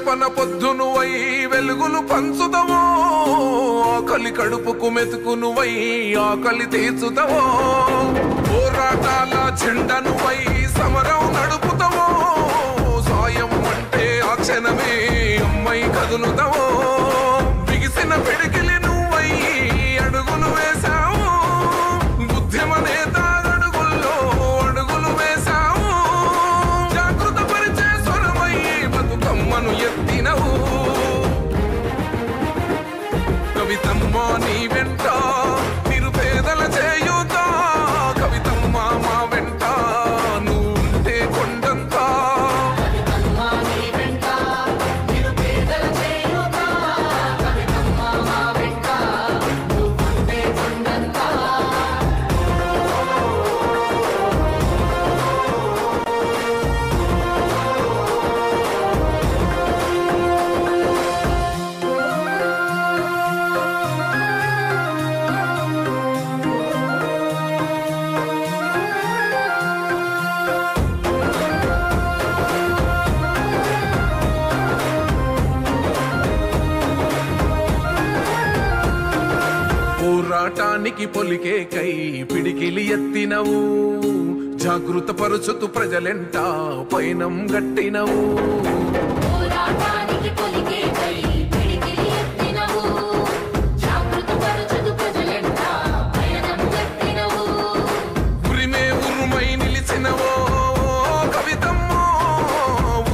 రెప్పన పొద్దునువై వెలుగులు పంచుతవో ఆకలి కడుపుకు మెతుకునువై ఆకలి తీర్చుతవో పోరాటాల జెండనువై సమరం నడుపుతవో సాయం అంటే ఆ క్షణమే అమ్మై కదులుతవో బిగిసిన పిడికిలి నువ్వై అడుగులు వేశావు ఉద్యమ నేత అడుగుల్లో అడుగులు వేశావు జాగృత పరిచే స్వరమై బతుకమ్మను ఎత్తినవు కవితమ్మ నీ వెంట నిరుపేదల చేయుత కవితమ్మ మా వెంట నువ్వుంటే కొండంత పోరాటానికి పొలికే కై పిడికిలి ఎత్తినవు జాగృత పరుచుతూ ప్రజలెంట పైనం గట్టినవు ఉరిమే ఉరుమై నిలిచినవో కవితమ్మో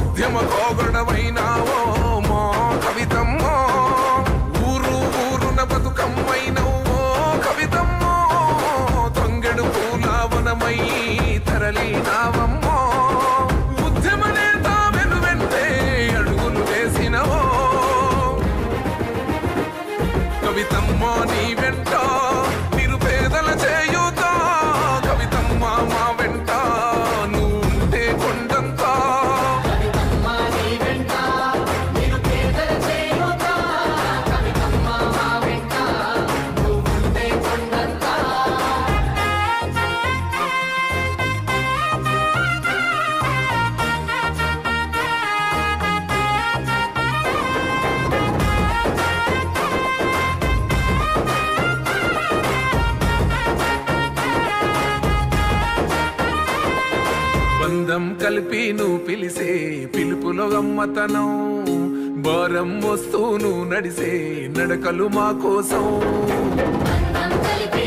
ఉద్యమ కోగడమైనావో మా కవితమ్మో ఊరు ఊరున బతుకమ్మైనవు కవితమ్మో తంగెడు పూలావనమై తరలినావమ్మో ఉద్యమ నేత వెనువెంటే అడుగులు వేసినవో కవితమ్మ నీ వెంట నిరుపేదల చేయుత కవితమ్మ మా వెంట నువ్వుంటే కొండంత బంధం కలిపి నువ్వు పిలిసే పిలుపులో గమ్మతనం భారం వస్తూ నువ్వు నడిసే నడకలు మా కోసం బంధం కలిపి